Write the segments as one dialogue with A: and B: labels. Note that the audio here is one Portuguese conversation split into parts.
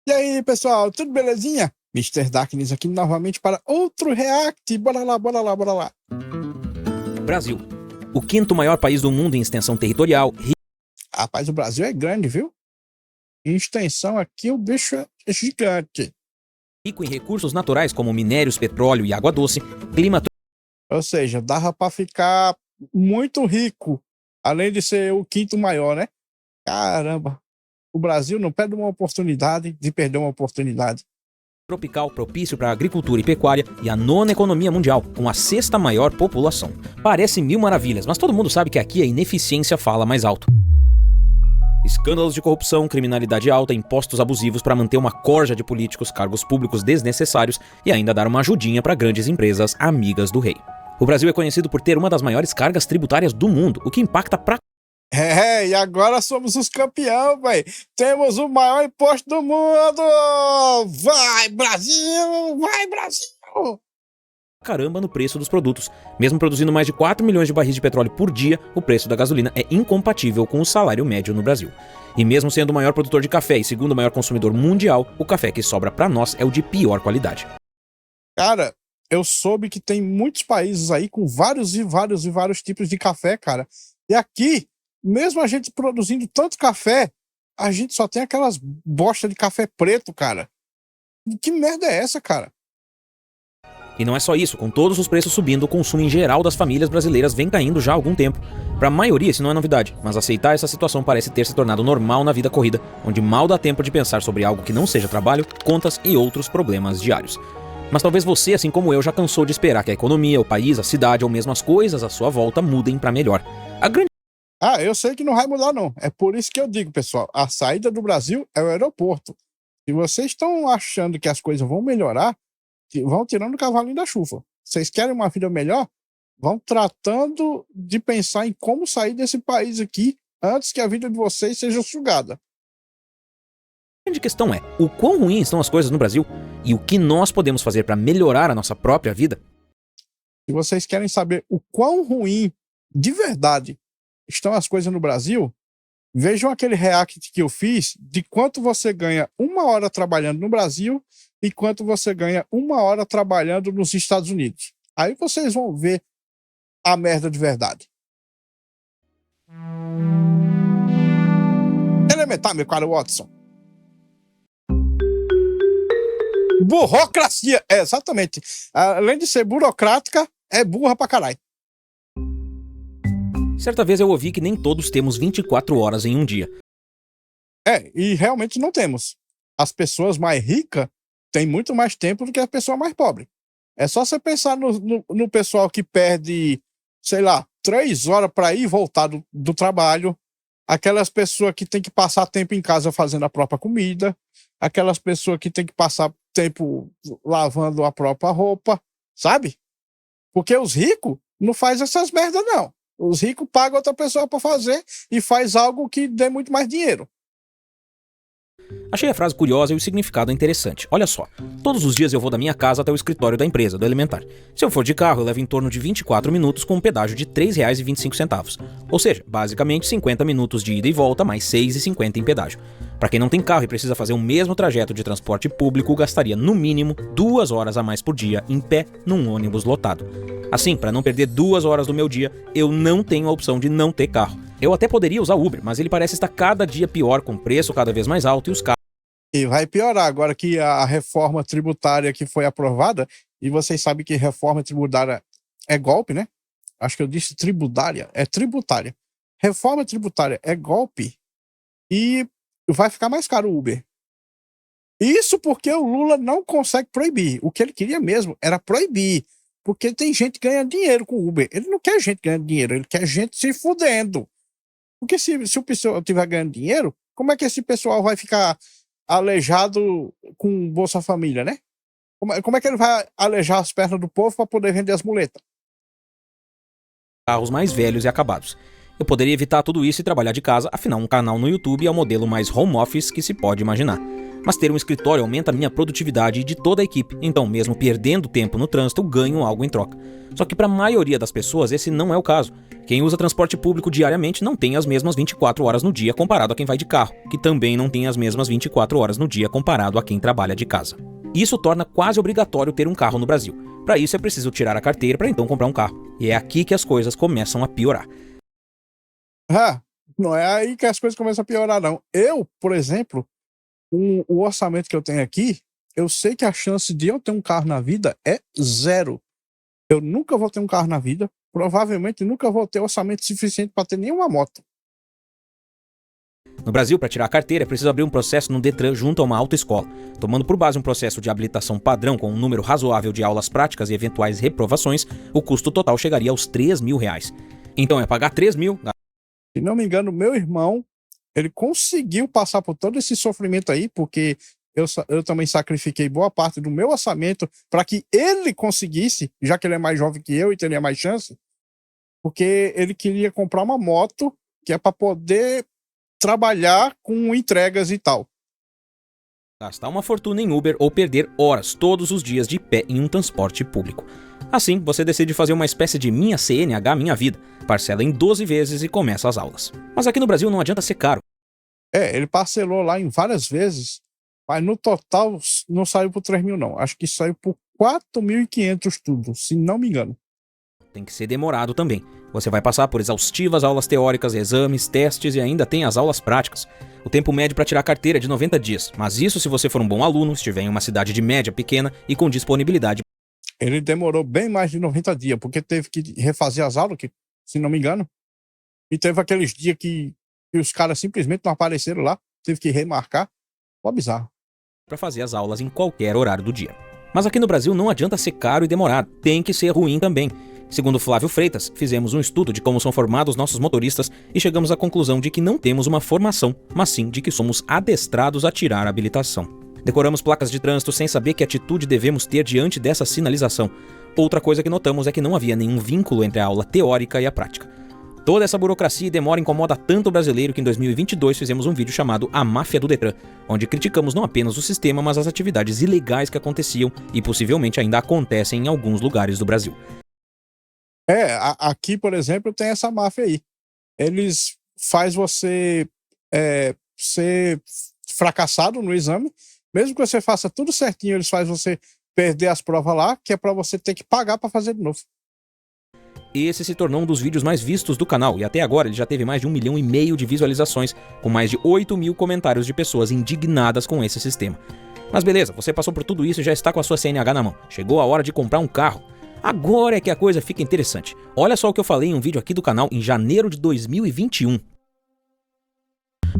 A: E aí, pessoal, tudo belezinha? Mister Darkness aqui novamente para outro react. Bora lá, bora lá, bora lá.
B: Brasil. O quinto maior país do mundo em extensão territorial.
A: Rapaz, o Brasil é grande, viu? Em extensão aqui o bicho é gigante.
B: Rico em recursos naturais como minérios, petróleo e água doce. Clima
A: Ou seja, dava para ficar muito rico, além de ser o quinto maior, né? Caramba, o Brasil não perde uma oportunidade de perder uma oportunidade.
B: tropical propício para agricultura e pecuária e a nona economia mundial, com a sexta maior população. Parece mil maravilhas, mas todo mundo sabe que aqui a ineficiência fala mais alto. Escândalos de corrupção, criminalidade alta, impostos abusivos para manter uma corja de políticos, cargos públicos desnecessários e ainda dar uma ajudinha para grandes empresas amigas do rei. O Brasil é conhecido por ter uma das maiores cargas tributárias do mundo, o que impacta pra
A: E agora somos os campeões, velho. Temos o maior imposto do mundo. Vai, Brasil! Vai, Brasil!
B: caramba no preço dos produtos. Mesmo produzindo mais de 4 milhões de barris de petróleo por dia, o preço da gasolina é incompatível com o salário médio no Brasil. E mesmo sendo o maior produtor de café e segundo maior consumidor mundial, o café que sobra para nós é o de pior qualidade.
A: Cara, eu soube que tem muitos países aí com vários tipos de café, cara. E aqui, mesmo a gente produzindo tanto café, a gente só tem aquelas bosta de café preto, cara. Que merda é essa, cara?
B: E não é só isso, com todos os preços subindo, o consumo em geral das famílias brasileiras vem caindo já há algum tempo. Para a maioria isso não é novidade, mas aceitar essa situação parece ter se tornado normal na vida corrida, onde mal dá tempo de pensar sobre algo que não seja trabalho, contas e outros problemas diários. Mas talvez você, assim como eu, já cansou de esperar que a economia, o país, a cidade ou mesmo as coisas à sua volta mudem para melhor. A grande
A: Eu sei que não vai mudar, não. É por isso que eu digo, pessoal, a saída do Brasil é o aeroporto. Se vocês estão achando que as coisas vão melhorar, vão tirando o cavalinho da chuva. Vocês querem uma vida melhor? Vão tratando de pensar em como sair desse país aqui antes que a vida de vocês seja sugada.
B: grande questão é, o quão ruins estão as coisas no Brasil e o que nós podemos fazer para melhorar a nossa própria vida?
A: Se vocês querem saber o quão ruim de verdade estão as coisas no Brasil, vejam aquele react que eu fiz de quanto você ganha uma hora trabalhando no Brasil e quanto você ganha uma hora trabalhando nos Estados Unidos. Aí vocês vão ver a merda de verdade. Elementar, meu caro Watson. Burocracia, exatamente. Além de ser burocrática, é burra pra caralho.
B: Certa vez eu ouvi que nem todos temos 24 horas em um dia.
A: E realmente não temos. As pessoas mais ricas têm muito mais tempo do que a pessoa mais pobre. É só você pensar no pessoal que perde, sei lá, 3 horas para ir e voltar do trabalho, aquelas pessoas que tem que passar tempo em casa fazendo a própria comida, aquelas pessoas que tem que passar tempo lavando a própria roupa, sabe? Porque os ricos não fazem essas merdas, não. Os ricos pagam outra pessoa para fazer e faz algo que dê muito mais dinheiro.
B: Achei a frase curiosa e o significado interessante. Olha só, todos os dias eu vou da minha casa até o escritório da empresa, do Elementar. Se eu for de carro, eu levo em torno de 24 minutos com um pedágio de R$ 3,25. Ou seja, basicamente 50 minutos de ida e volta, mais R$ 6,50 em pedágio. Para quem não tem carro e precisa fazer o mesmo trajeto de transporte público, gastaria no mínimo 2 horas a mais por dia em pé num ônibus lotado. Assim, para não perder 2 horas do meu dia, eu não tenho a opção de não ter carro. Eu até poderia usar Uber, mas ele parece estar cada dia pior, com preço cada vez mais alto e os carros.
A: E vai piorar agora que a reforma tributária que foi aprovada, e vocês sabem que reforma tributária é golpe, né? Acho que eu disse tributária, é tributária. Reforma tributária é golpe e vai ficar mais caro o Uber. Isso porque o Lula não consegue proibir. O que ele queria mesmo era proibir. Porque tem gente ganhando dinheiro com o Uber. Ele não quer gente ganhando dinheiro, ele quer gente se fudendo. Porque se o pessoal estiver ganhando dinheiro, como é que esse pessoal vai ficar aleijado com Bolsa Família, né? Como é que ele vai aleijar as pernas do povo para poder vender as muletas?
B: Carros mais velhos e acabados. Eu poderia evitar tudo isso e trabalhar de casa, afinal um canal no YouTube é o modelo mais home office que se pode imaginar. Mas ter um escritório aumenta a minha produtividade e de toda a equipe, então mesmo perdendo tempo no trânsito, eu ganho algo em troca. Só que para a maioria das pessoas esse não é o caso. Quem usa transporte público diariamente não tem as mesmas 24 horas no dia comparado a quem vai de carro, que também não tem as mesmas 24 horas no dia comparado a quem trabalha de casa. Isso torna quase obrigatório ter um carro no Brasil. Para isso é preciso tirar a carteira para então comprar um carro. E é aqui que as coisas começam a piorar.
A: Não é aí que as coisas começam a piorar, não. Eu, por exemplo, o orçamento que eu tenho aqui, eu sei que a chance de eu ter um carro na vida é zero. Eu nunca vou ter um carro na vida, provavelmente nunca vou ter orçamento suficiente para ter nenhuma moto.
B: No Brasil, para tirar a carteira, é preciso abrir um processo no Detran junto a uma autoescola. Tomando por base um processo de habilitação padrão com um número razoável de aulas práticas e eventuais reprovações, o custo total chegaria aos R$3.000. Então é pagar 3 mil...
A: Se não me engano, meu irmão, ele conseguiu passar por todo esse sofrimento aí, porque eu também sacrifiquei boa parte do meu orçamento para que ele conseguisse, já que ele é mais jovem que eu e teria mais chance, porque ele queria comprar uma moto que é para poder trabalhar com entregas e tal.
B: Gastar uma fortuna em Uber ou perder horas todos os dias de pé em um transporte público. Assim, você decide fazer uma espécie de Minha CNH Minha Vida, parcela em 12 vezes e começa as aulas. Mas aqui no Brasil não adianta ser caro.
A: Ele parcelou lá em várias vezes, mas no total não saiu por 3 mil não. Acho que saiu por 4.500 tudo, se não me engano.
B: Tem que ser demorado também. Você vai passar por exaustivas aulas teóricas, exames, testes e ainda tem as aulas práticas. O tempo médio para tirar a carteira é de 90 dias, mas isso se você for um bom aluno, estiver em uma cidade de média pequena e com disponibilidade.
A: Ele demorou bem mais de 90 dias, porque teve que refazer as aulas, se não me engano. E teve aqueles dias que os caras simplesmente não apareceram lá, teve que remarcar. Pô, bizarro.
B: Para fazer as aulas em qualquer horário do dia. Mas aqui no Brasil não adianta ser caro e demorado, tem que ser ruim também. Segundo Flávio Freitas, fizemos um estudo de como são formados nossos motoristas e chegamos à conclusão de que não temos uma formação, mas sim de que somos adestrados a tirar a habilitação. Decoramos placas de trânsito sem saber que atitude devemos ter diante dessa sinalização. Outra coisa que notamos é que não havia nenhum vínculo entre a aula teórica e a prática. Toda essa burocracia e demora incomoda tanto o brasileiro que em 2022 fizemos um vídeo chamado A Máfia do Detran, onde criticamos não apenas o sistema, mas as atividades ilegais que aconteciam e possivelmente ainda acontecem em alguns lugares do Brasil.
A: Aqui, por exemplo, tem essa máfia aí. Eles fazem você ser fracassado no exame, mesmo que você faça tudo certinho, eles fazem você perder as provas lá, que é para você ter que pagar para fazer de novo.
B: Esse se tornou um dos vídeos mais vistos do canal e até agora ele já teve mais de 1,5 milhão de visualizações, com mais de 8 mil comentários de pessoas indignadas com esse sistema. Mas beleza, você passou por tudo isso e já está com a sua CNH na mão. Chegou a hora de comprar um carro. Agora é que a coisa fica interessante. Olha só o que eu falei em um vídeo aqui do canal em janeiro de 2021.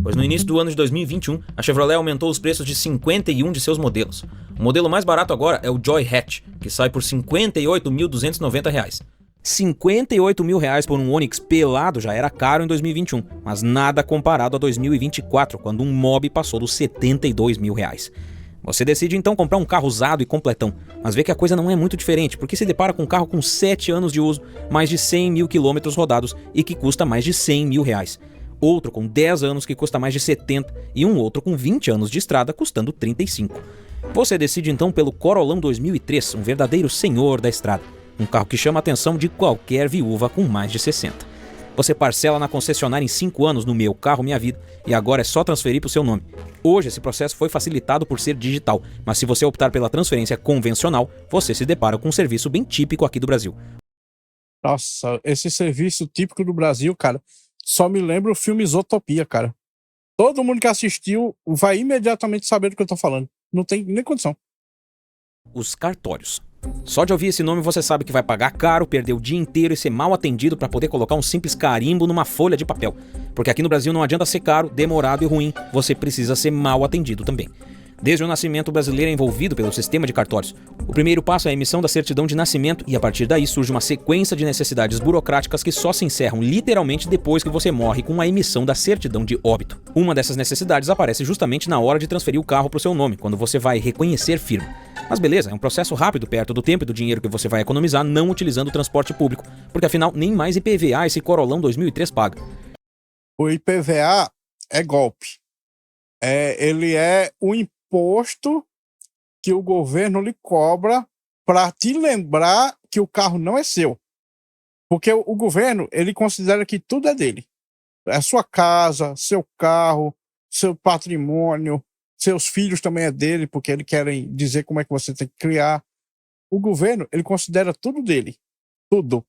B: Pois no início do ano de 2021, a Chevrolet aumentou os preços de 51 de seus modelos. O modelo mais barato agora é o Joy Hatch, que sai por R$ 58.290. R$58.000 por um Onix pelado já era caro em 2021, mas nada comparado a 2024, quando um Mobi passou dos R$72.000. Você decide então comprar um carro usado e completão, mas vê que a coisa não é muito diferente, porque se depara com um carro com 7 anos de uso, mais de 100 mil quilômetros rodados e que custa mais de R$100 mil. Outro com 10 anos que custa mais de 70 e um outro com 20 anos de estrada custando 35. Você decide então pelo Corolão 2003, um verdadeiro senhor da estrada. Um carro que chama a atenção de qualquer viúva com mais de 60. Você parcela na concessionária em 5 anos no Meu Carro Minha Vida e agora é só transferir para o seu nome. Hoje esse processo foi facilitado por ser digital, mas se você optar pela transferência convencional, você se depara com um serviço bem típico aqui do Brasil.
A: Nossa, esse serviço típico do Brasil, cara, só me lembra o filme Isotopia, cara. Todo mundo que assistiu vai imediatamente saber do que eu tô falando. Não tem nem condição.
B: Os cartórios. Só de ouvir esse nome você sabe que vai pagar caro, perder o dia inteiro e ser mal atendido para poder colocar um simples carimbo numa folha de papel. Porque aqui no Brasil não adianta ser caro, demorado e ruim, você precisa ser mal atendido também. Desde o nascimento, o brasileiro é envolvido pelo sistema de cartórios. O primeiro passo é a emissão da certidão de nascimento e a partir daí surge uma sequência de necessidades burocráticas que só se encerram literalmente depois que você morre com a emissão da certidão de óbito. Uma dessas necessidades aparece justamente na hora de transferir o carro para o seu nome, quando você vai reconhecer firma. Mas beleza, é um processo rápido perto do tempo e do dinheiro que você vai economizar não utilizando o transporte público, porque afinal nem mais IPVA esse Corolão 2003 paga.
A: O IPVA é golpe. Ele é imposto que o governo lhe cobra para te lembrar que o carro não é seu. Porque o governo, ele considera que tudo é dele. É sua casa, seu carro, seu patrimônio, seus filhos também é dele, porque eles querem dizer como é que você tem que criar. O governo, ele considera tudo dele. Tudo.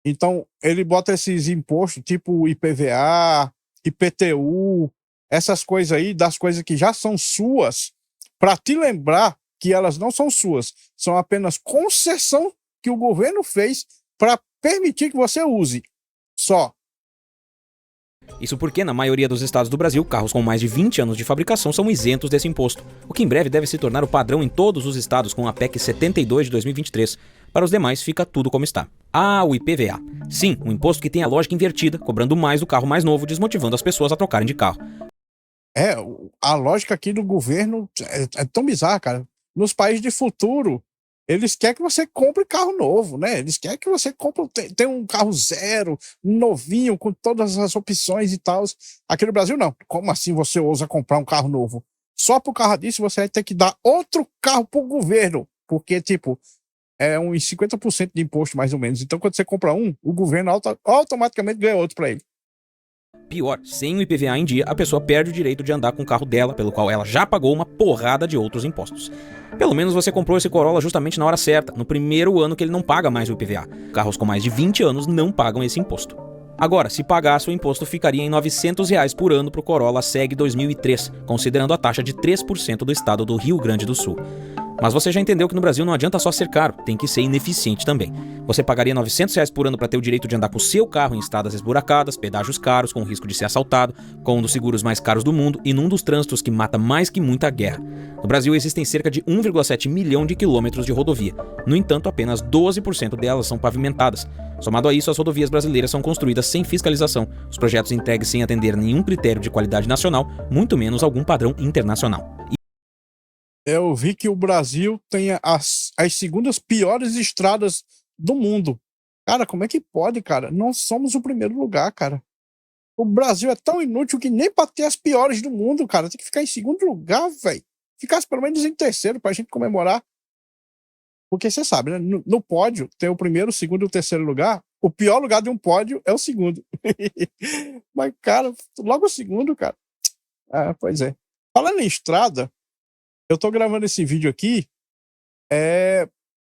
A: Então, ele bota esses impostos, tipo IPVA, IPTU, essas coisas aí, das coisas que já são suas, para te lembrar que elas não são suas, são apenas concessão que o governo fez para permitir que você use. Só.
B: Isso porque, na maioria dos estados do Brasil, carros com mais de 20 anos de fabricação são isentos desse imposto, o que em breve deve se tornar o padrão em todos os estados com a PEC 72 de 2023. Para os demais, fica tudo como está. Ah, o IPVA. Sim, um imposto que tem a lógica invertida, cobrando mais do carro mais novo, desmotivando as pessoas a trocarem de carro.
A: A lógica aqui do governo é tão bizarra, cara. Nos países de futuro, eles querem que você compre carro novo, né? Eles querem que você compre, tenha um carro zero, novinho, com todas as opções e tal. Aqui no Brasil, não. Como assim você ousa comprar um carro novo? Só por causa disso, você vai ter que dar outro carro pro governo. Porque, tipo, é uns 50% de imposto, mais ou menos. Então, quando você compra um, o governo automaticamente ganha outro para ele.
B: Pior, sem o IPVA em dia, a pessoa perde o direito de andar com o carro dela, pelo qual ela já pagou uma porrada de outros impostos. Pelo menos você comprou esse Corolla justamente na hora certa, no primeiro ano que ele não paga mais o IPVA. Carros com mais de 20 anos não pagam esse imposto. Agora, se pagasse, o imposto ficaria em R$ 900 por ano para o Corolla SEG 2003, considerando a taxa de 3% do estado do Rio Grande do Sul. Mas você já entendeu que no Brasil não adianta só ser caro, tem que ser ineficiente também. Você pagaria R$ 900 por ano para ter o direito de andar com o seu carro em estradas esburacadas, pedágios caros, com o risco de ser assaltado, com um dos seguros mais caros do mundo e num dos trânsitos que mata mais que muita guerra. No Brasil existem cerca de 1,7 milhão de quilômetros de rodovia. No entanto, apenas 12% delas são pavimentadas. Somado a isso, as rodovias brasileiras são construídas sem fiscalização, os projetos entregues sem atender nenhum critério de qualidade nacional, muito menos algum padrão internacional.
A: Eu vi que o Brasil tem as segundas piores estradas do mundo. Cara, como é que pode, cara? Não somos o primeiro lugar, cara. O Brasil é tão inútil que nem pra ter as piores do mundo, cara. Tem que ficar em segundo lugar, velho. Ficasse pelo menos em terceiro pra gente comemorar. Porque você sabe, né? No pódio tem o primeiro, o segundo e o terceiro lugar. O pior lugar de um pódio é o segundo. Mas, cara, logo o segundo, cara. Ah, pois é. Falando em estrada, eu tô gravando esse vídeo aqui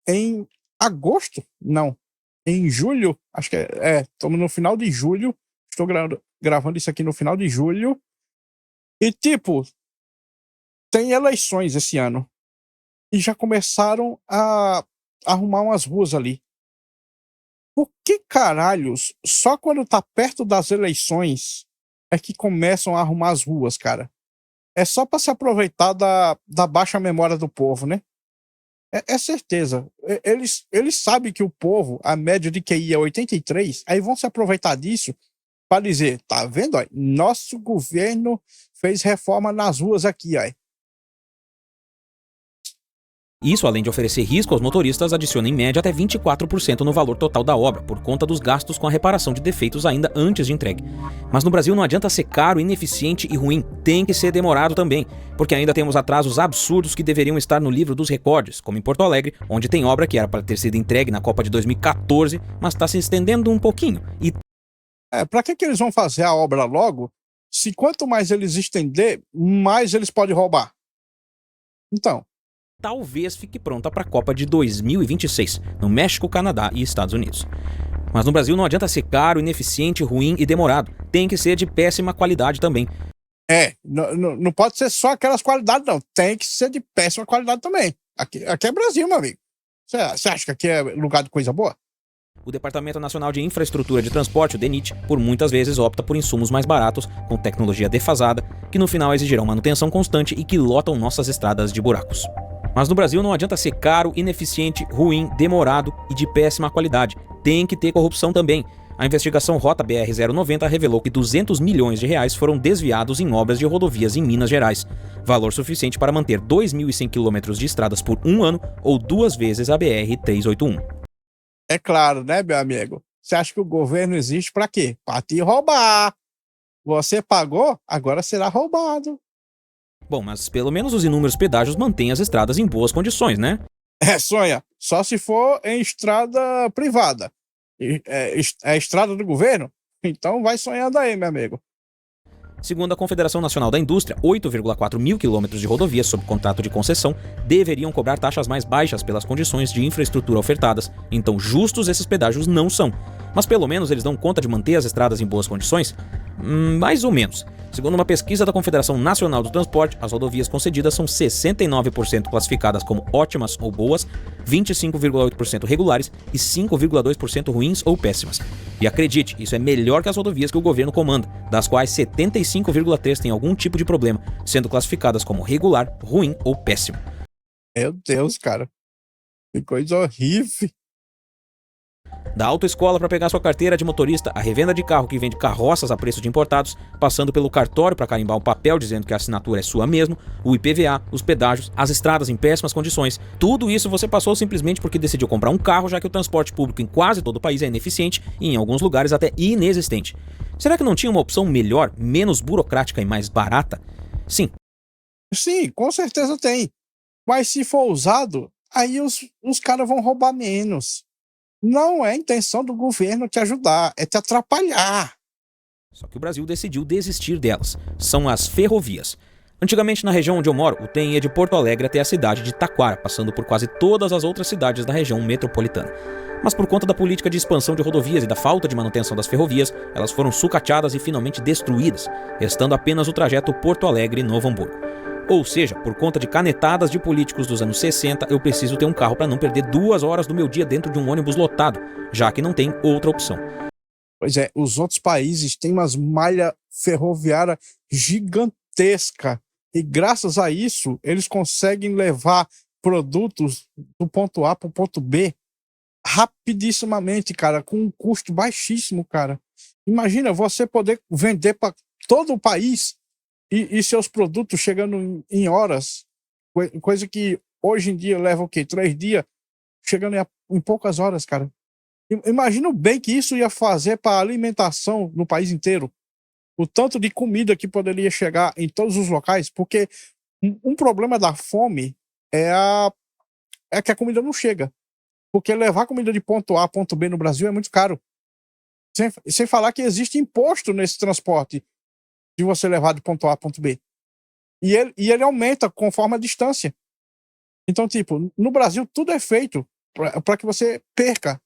A: em agosto, não, em julho, acho que estamos no final de julho, estou gravando isso aqui no final de julho, e tipo, tem eleições esse ano, e já começaram a arrumar umas ruas ali. Por que caralhos, só quando tá perto das eleições é que começam a arrumar as ruas, cara? É só para se aproveitar da baixa memória do povo, né? É certeza. Eles sabem que o povo, a média de QI é 83, aí vão se aproveitar disso para dizer, tá vendo? Ó, nosso governo fez reforma nas ruas aqui, ó.
B: Isso, além de oferecer risco aos motoristas, adiciona em média até 24% no valor total da obra, por conta dos gastos com a reparação de defeitos ainda antes de entregue. Mas no Brasil não adianta ser caro, ineficiente e ruim, tem que ser demorado também, porque ainda temos atrasos absurdos que deveriam estar no livro dos recordes, como em Porto Alegre, onde tem obra que era para ter sido entregue na Copa de 2014, mas está se estendendo um pouquinho.
A: Para que eles vão fazer a obra logo, se quanto mais eles estender, mais eles podem roubar? Então,
B: talvez fique pronta para a Copa de 2026, no México, Canadá e Estados Unidos. Mas no Brasil não adianta ser caro, ineficiente, ruim e demorado. Tem que ser de péssima qualidade também.
A: Não pode ser só aquelas qualidades, não. Tem que ser de péssima qualidade também. Aqui é Brasil, meu amigo. Você acha que aqui é lugar de coisa boa?
B: O Departamento Nacional de Infraestrutura de Transporte, o DENIT, por muitas vezes opta por insumos mais baratos, com tecnologia defasada, que no final exigirão manutenção constante e que lotam nossas estradas de buracos. Mas no Brasil não adianta ser caro, ineficiente, ruim, demorado e de péssima qualidade. Tem que ter corrupção também. A investigação Rota BR-090 revelou que 200 milhões de reais foram desviados em obras de rodovias em Minas Gerais. Valor suficiente para manter 2.100 quilômetros de estradas por um ano ou 2 vezes a BR-381.
A: É claro, né, meu amigo? Você acha que o governo existe para quê? Para te roubar. Você pagou, agora será roubado.
B: Bom, mas pelo menos os inúmeros pedágios mantêm as estradas em boas condições, né?
A: Sonha. Só se for em estrada privada. É estrada do governo? Então vai sonhando aí, meu amigo.
B: Segundo a Confederação Nacional da Indústria, 8,4 mil quilômetros de rodovias sob contrato de concessão deveriam cobrar taxas mais baixas pelas condições de infraestrutura ofertadas, então justos esses pedágios não são. Mas pelo menos eles dão conta de manter as estradas em boas condições? Mais ou menos. Segundo uma pesquisa da Confederação Nacional do Transporte, as rodovias concedidas são 69% classificadas como ótimas ou boas, 25,8% regulares e 5,2% ruins ou péssimas. E acredite, isso é melhor que as rodovias que o governo comanda, das quais 75,3% têm algum tipo de problema, sendo classificadas como regular, ruim ou péssimo.
A: Meu Deus, cara. Que coisa horrível.
B: Da autoescola para pegar sua carteira de motorista, a revenda de carro que vende carroças a preço de importados, passando pelo cartório para carimbar um papel dizendo que a assinatura é sua mesmo, o IPVA, os pedágios, as estradas em péssimas condições. Tudo isso você passou simplesmente porque decidiu comprar um carro, já que o transporte público em quase todo o país é ineficiente e em alguns lugares até inexistente. Será que não tinha uma opção melhor, menos burocrática e mais barata? Sim.
A: Sim, com certeza tem. Mas se for usado, aí os caras vão roubar menos. Não é a intenção do governo te ajudar, é te atrapalhar.
B: Só que o Brasil decidiu desistir delas. São as ferrovias. Antigamente, na região onde eu moro, o trem ia de Porto Alegre até a cidade de Taquara, passando por quase todas as outras cidades da região metropolitana. Mas por conta da política de expansão de rodovias e da falta de manutenção das ferrovias, elas foram sucateadas e finalmente destruídas, restando apenas o trajeto Porto Alegre-Novo Hamburgo. Ou seja, por conta de canetadas de políticos dos anos 60, eu preciso ter um carro para não perder 2 horas do meu dia dentro de um ônibus lotado, já que não tem outra opção.
A: Pois é, os outros países têm umas malhas ferroviárias gigantescas e graças a isso eles conseguem levar produtos do ponto A para o ponto B rapidissimamente, cara, com um custo baixíssimo, cara. Imagina você poder vender para todo o país e seus produtos chegando em horas, coisa que hoje em dia leva o quê? 3 dias, chegando em poucas horas, cara. Imagina o bem que isso ia fazer para a alimentação no país inteiro. O tanto de comida que poderia chegar em todos os locais, porque um problema da fome é que a comida não chega. Porque levar comida de ponto A a ponto B no Brasil é muito caro. Sem falar que existe imposto nesse transporte de você levar de ponto A a ponto B. E ele aumenta conforme a distância. Então, tipo, no Brasil tudo é feito para que você perca.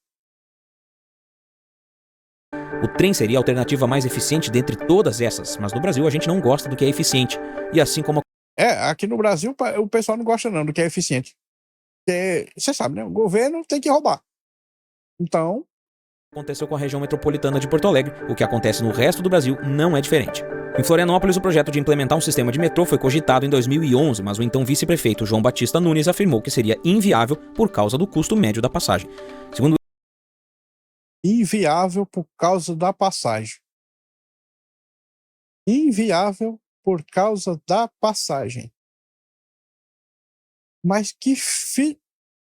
B: O trem seria a alternativa mais eficiente dentre todas essas, mas no Brasil a gente não gosta do que é eficiente. E assim como
A: Aqui no Brasil o pessoal não gosta não do que é eficiente. Porque, você sabe, né? O governo tem que roubar. Então,
B: aconteceu com a região metropolitana de Porto Alegre, o que acontece no resto do Brasil não é diferente. Em Florianópolis, o projeto de implementar um sistema de metrô foi cogitado em 2011, mas o então vice-prefeito João Batista Nunes afirmou que seria inviável por causa do custo médio da passagem. Segundo
A: inviável por causa da passagem. Inviável por causa da passagem. Mas que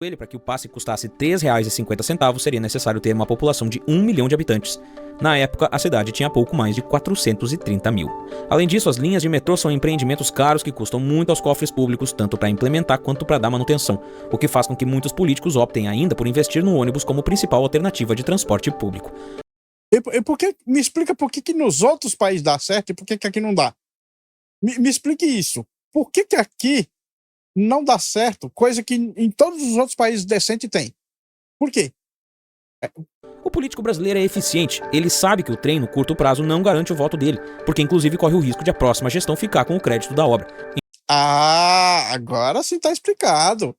B: ele, para que o passe custasse R$ 3,50, seria necessário ter uma população de 1 milhão de habitantes. Na época, a cidade tinha pouco mais de 430 mil. Além disso, as linhas de metrô são empreendimentos caros que custam muito aos cofres públicos, tanto para implementar quanto para dar manutenção, o que faz com que muitos políticos optem ainda por investir no ônibus como principal alternativa de transporte público.
A: Me explica por que nos outros países dá certo e por que aqui não dá. Me explique isso. Por que aqui não dá certo, coisa que em todos os outros países decentes tem? Por quê?
B: O político brasileiro é eficiente. Ele sabe que o trem, no curto prazo, não garante o voto dele, porque inclusive corre o risco de a próxima gestão ficar com o crédito da obra.
A: Agora sim tá explicado.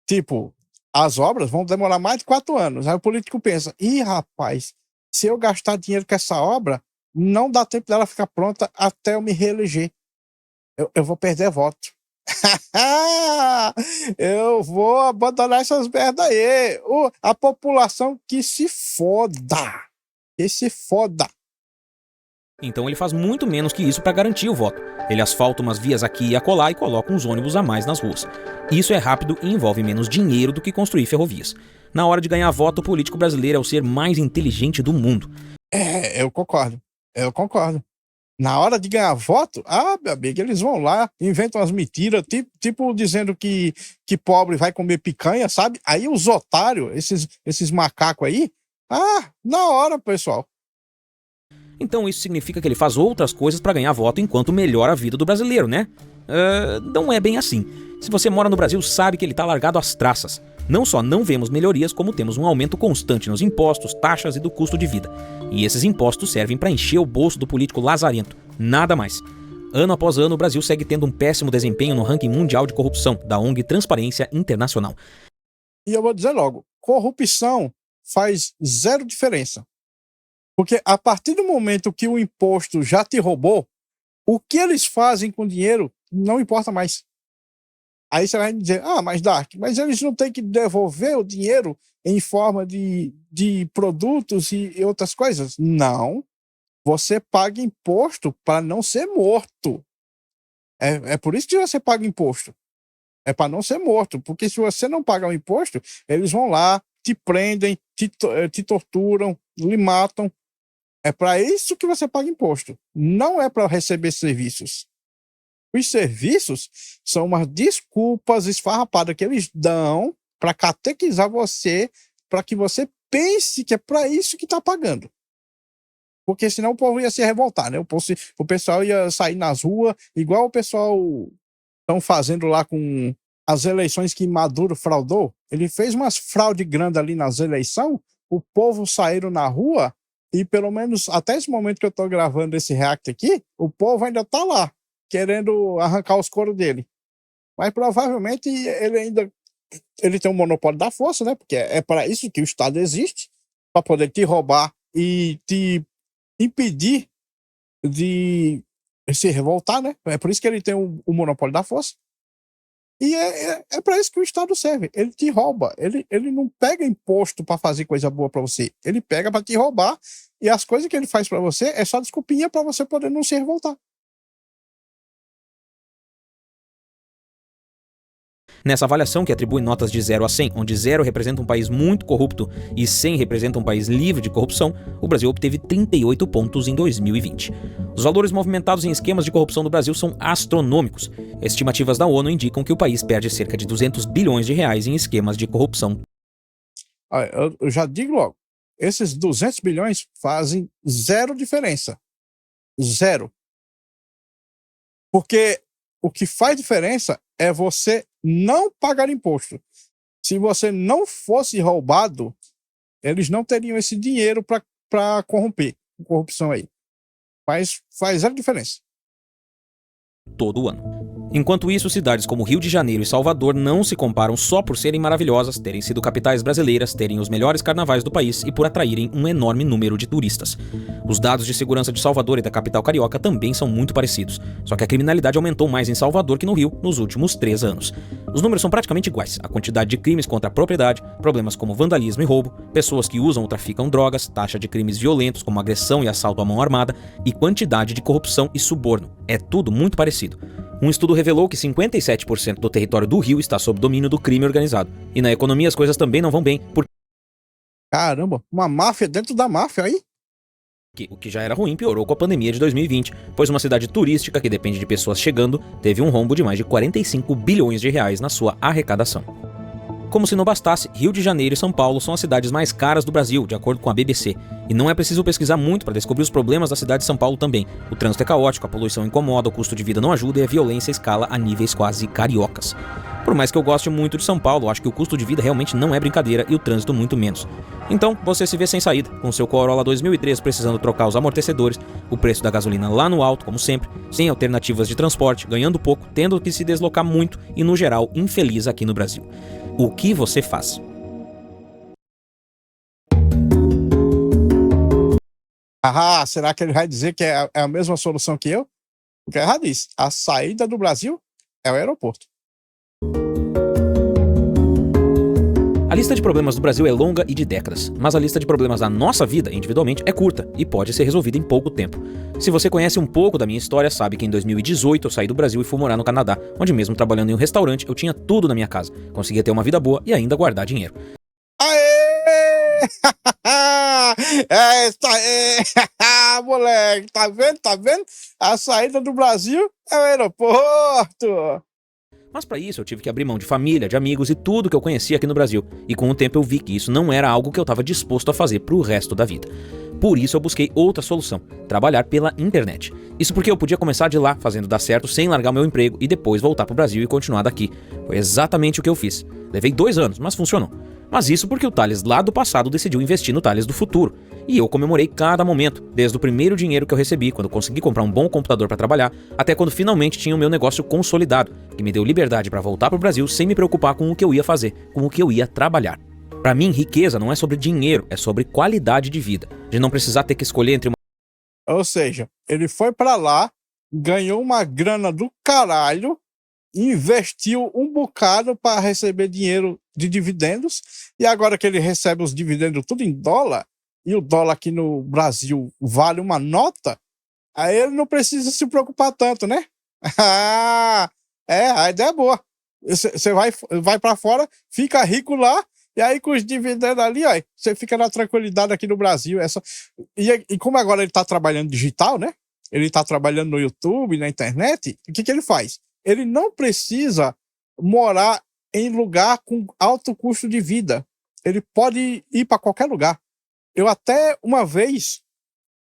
A: Tipo, as obras vão demorar mais de 4 anos. Aí o político pensa, rapaz, se eu gastar dinheiro com essa obra, não dá tempo dela ficar pronta até eu me reeleger. Eu vou perder voto. Eu vou abandonar essas merda aí. A população que se foda. Que se foda.
B: Então ele faz muito menos que isso para garantir o voto. Ele asfalta umas vias aqui e acolá e coloca uns ônibus a mais nas ruas. Isso é rápido e envolve menos dinheiro do que construir ferrovias. Na hora de ganhar voto, o político brasileiro é o ser mais inteligente do mundo.
A: Eu concordo. Na hora de ganhar voto, meu amigo, eles vão lá, inventam as mentiras, tipo dizendo que pobre vai comer picanha, sabe? Aí os otários, esses macacos aí, na hora, pessoal.
B: Então isso significa que ele faz outras coisas para ganhar voto enquanto melhora a vida do brasileiro, né? Não é bem assim. Se você mora no Brasil, sabe que ele tá largado às traças. Não só não vemos melhorias, como temos um aumento constante nos impostos, taxas e do custo de vida. E esses impostos servem para encher o bolso do político lazarento. Nada mais. Ano após ano, o Brasil segue tendo um péssimo desempenho no ranking mundial de corrupção da ONG Transparência Internacional.
A: E eu vou dizer logo, corrupção faz zero diferença. Porque a partir do momento que o imposto já te roubou, o que eles fazem com o dinheiro não importa mais. Aí você vai me dizer, mas Dark, mas eles não têm que devolver o dinheiro em forma de produtos e outras coisas? Não. Você paga imposto para não ser morto. É por isso que você paga imposto. É para não ser morto. Porque se você não pagar o imposto, eles vão lá, te prendem, te torturam, lhe matam. É para isso que você paga imposto. Não é para receber serviços. Os serviços são umas desculpas esfarrapadas que eles dão para catequizar você, para que você pense que é para isso que está pagando. Porque senão o povo ia se revoltar, né? O pessoal ia sair nas ruas, igual o pessoal estão fazendo lá com as eleições que Maduro fraudou. Ele fez umas fraude grande ali nas eleições, o povo saíram na rua e pelo menos até esse momento que eu estou gravando esse react aqui, o povo ainda está lá, querendo arrancar os coros dele. Mas provavelmente ele tem um monopólio da força, né? Porque é para isso que o Estado existe, para poder te roubar e te impedir de se revoltar, né? É por isso que ele tem o monopólio da força. E é para isso que o Estado serve. Ele te rouba. Ele não pega imposto para fazer coisa boa para você. Ele pega para te roubar e as coisas que ele faz para você é só desculpinha para você poder não se revoltar.
B: Nessa avaliação, que atribui notas de 0 a 100, onde 0 representa um país muito corrupto e 100 representa um país livre de corrupção, o Brasil obteve 38 pontos em 2020. Os valores movimentados em esquemas de corrupção do Brasil são astronômicos. Estimativas da ONU indicam que o país perde cerca de 200 bilhões de reais em esquemas de corrupção.
A: Eu já digo logo, esses 200 bilhões fazem zero diferença. Zero. Porque o que faz diferença é você não pagar imposto. Se você não fosse roubado, eles não teriam esse dinheiro para corromper. Corrupção aí. Mas faz zero diferença.
B: Todo ano. Enquanto isso, cidades como Rio de Janeiro e Salvador não se comparam só por serem maravilhosas, terem sido capitais brasileiras, terem os melhores carnavais do país e por atraírem um enorme número de turistas. Os dados de segurança de Salvador e da capital carioca também são muito parecidos, só que a criminalidade aumentou mais em Salvador que no Rio nos últimos 3 anos. Os números são praticamente iguais, a quantidade de crimes contra a propriedade, problemas como vandalismo e roubo, pessoas que usam ou traficam drogas, taxa de crimes violentos como agressão e assalto à mão armada e quantidade de corrupção e suborno. É tudo muito parecido. Um estudo revelou que 57% do território do Rio está sob domínio do crime organizado. E na economia as coisas também não vão bem, porque...
A: Caramba, uma máfia dentro da máfia aí?
B: O que já era ruim piorou com a pandemia de 2020, pois uma cidade turística que depende de pessoas chegando teve um rombo de mais de 45 bilhões de reais na sua arrecadação. Como se não bastasse, Rio de Janeiro e São Paulo são as cidades mais caras do Brasil, de acordo com a BBC. E não é preciso pesquisar muito para descobrir os problemas da cidade de São Paulo também. O trânsito é caótico, a poluição incomoda, o custo de vida não ajuda e a violência escala a níveis quase cariocas. Por mais que eu goste muito de São Paulo, acho que o custo de vida realmente não é brincadeira e o trânsito muito menos. Então, você se vê sem saída, com seu Corolla 2013 precisando trocar os amortecedores, o preço da gasolina lá no alto, como sempre, sem alternativas de transporte, ganhando pouco, tendo que se deslocar muito e, no geral, infeliz aqui no Brasil. O que você faz?
A: Será que ele vai dizer que é a mesma solução que eu? Porque ela diz, a saída do Brasil é o aeroporto.
B: A lista de problemas do Brasil é longa e de décadas, mas a lista de problemas da nossa vida, individualmente, é curta e pode ser resolvida em pouco tempo. Se você conhece um pouco da minha história, sabe que em 2018 eu saí do Brasil e fui morar no Canadá, onde mesmo trabalhando em um restaurante eu tinha tudo na minha casa, conseguia ter uma vida boa e ainda guardar dinheiro.
A: Aê! É isso aí. Moleque, tá vendo? Tá vendo? A saída do Brasil é o aeroporto.
B: Mas para isso eu tive que abrir mão de família, de amigos e tudo que eu conhecia aqui no Brasil. E com o tempo eu vi que isso não era algo que eu estava disposto a fazer pro resto da vida. Por isso eu busquei outra solução, trabalhar pela internet. Isso porque eu podia começar de lá, fazendo dar certo sem largar o meu emprego e depois voltar pro Brasil e continuar daqui. Foi exatamente o que eu fiz. Levei 2 anos, mas funcionou. Mas isso porque o Thales lá do passado decidiu investir no Thales do futuro. E eu comemorei cada momento, desde o primeiro dinheiro que eu recebi, quando consegui comprar um bom computador para trabalhar, até quando finalmente tinha o meu negócio consolidado, que me deu liberdade para voltar pro Brasil sem me preocupar com o que eu ia fazer, com o que eu ia trabalhar. Para mim, riqueza não é sobre dinheiro, é sobre qualidade de vida, de não precisar ter que escolher entre uma...
A: Ou seja, ele foi pra lá, ganhou uma grana do caralho, investiu um bocado para receber dinheiro de dividendos, e agora que ele recebe os dividendos tudo em dólar, e o dólar aqui no Brasil vale uma nota, aí ele não precisa se preocupar tanto, né? A ideia é boa. Você vai para fora, fica rico lá, e aí com os dividendos ali, ó, você fica na tranquilidade aqui no Brasil. E como agora ele tá trabalhando digital, né? Ele tá trabalhando no YouTube, na internet, o que ele faz? Ele não precisa morar em lugar com alto custo de vida. Ele pode ir para qualquer lugar. Eu até, uma vez,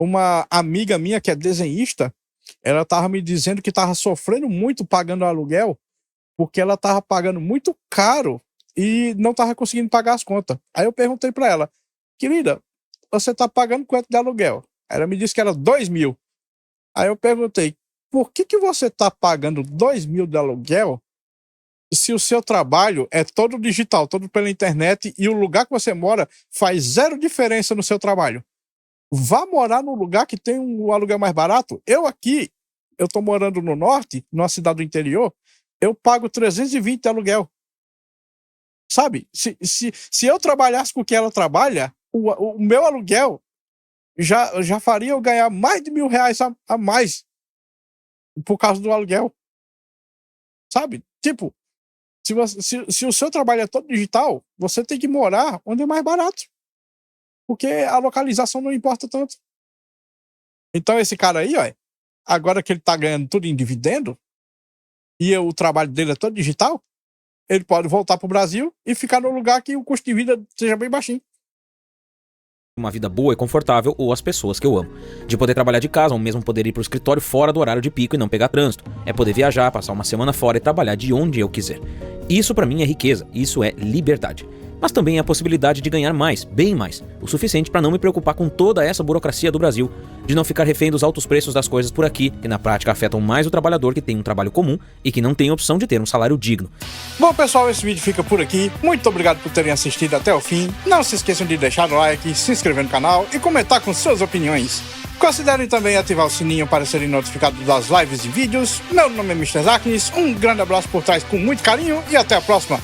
A: uma amiga minha que é desenhista, ela tava me dizendo que tava sofrendo muito pagando aluguel, porque ela tava pagando muito caro e não tava conseguindo pagar as contas. Aí eu perguntei para ela, querida, você tá pagando quanto de aluguel? Ela me disse que era 2.000. Aí eu perguntei, por que você tá pagando 2.000 de aluguel se o seu trabalho é todo digital, todo pela internet, e o lugar que você mora faz zero diferença no seu trabalho? Vá morar num lugar que tem um aluguel mais barato. Eu aqui, eu tô morando no norte, numa cidade do interior, eu pago 320 de aluguel. Sabe? Se eu trabalhasse com o que ela trabalha, o meu aluguel já faria eu ganhar mais de R$1.000 a mais por causa do aluguel. Sabe? Tipo, se o seu trabalho é todo digital, você tem que morar onde é mais barato. Porque a localização não importa tanto. Então esse cara aí, ó, agora que ele tá ganhando tudo em dividendo, e o trabalho dele é todo digital, ele pode voltar pro Brasil e ficar num lugar que o custo de vida seja bem baixinho.
B: Uma vida boa e confortável ou as pessoas que eu amo. De poder trabalhar de casa ou mesmo poder ir pro escritório fora do horário de pico e não pegar trânsito. É poder viajar, passar uma semana fora e trabalhar de onde eu quiser. Isso pra mim é riqueza, isso é liberdade. Mas também é a possibilidade de ganhar mais, bem mais, o suficiente para não me preocupar com toda essa burocracia do Brasil, de não ficar refém dos altos preços das coisas por aqui, que na prática afetam mais o trabalhador que tem um trabalho comum e que não tem opção de ter um salário digno.
A: Bom, pessoal, esse vídeo fica por aqui. Muito obrigado por terem assistido até o fim. Não se esqueçam de deixar o like, se inscrever no canal e comentar com suas opiniões. Considerem também ativar o sininho para serem notificados das lives e vídeos. Meu nome é Mr. Zaknis, um grande abraço por trás com muito carinho e até a próxima.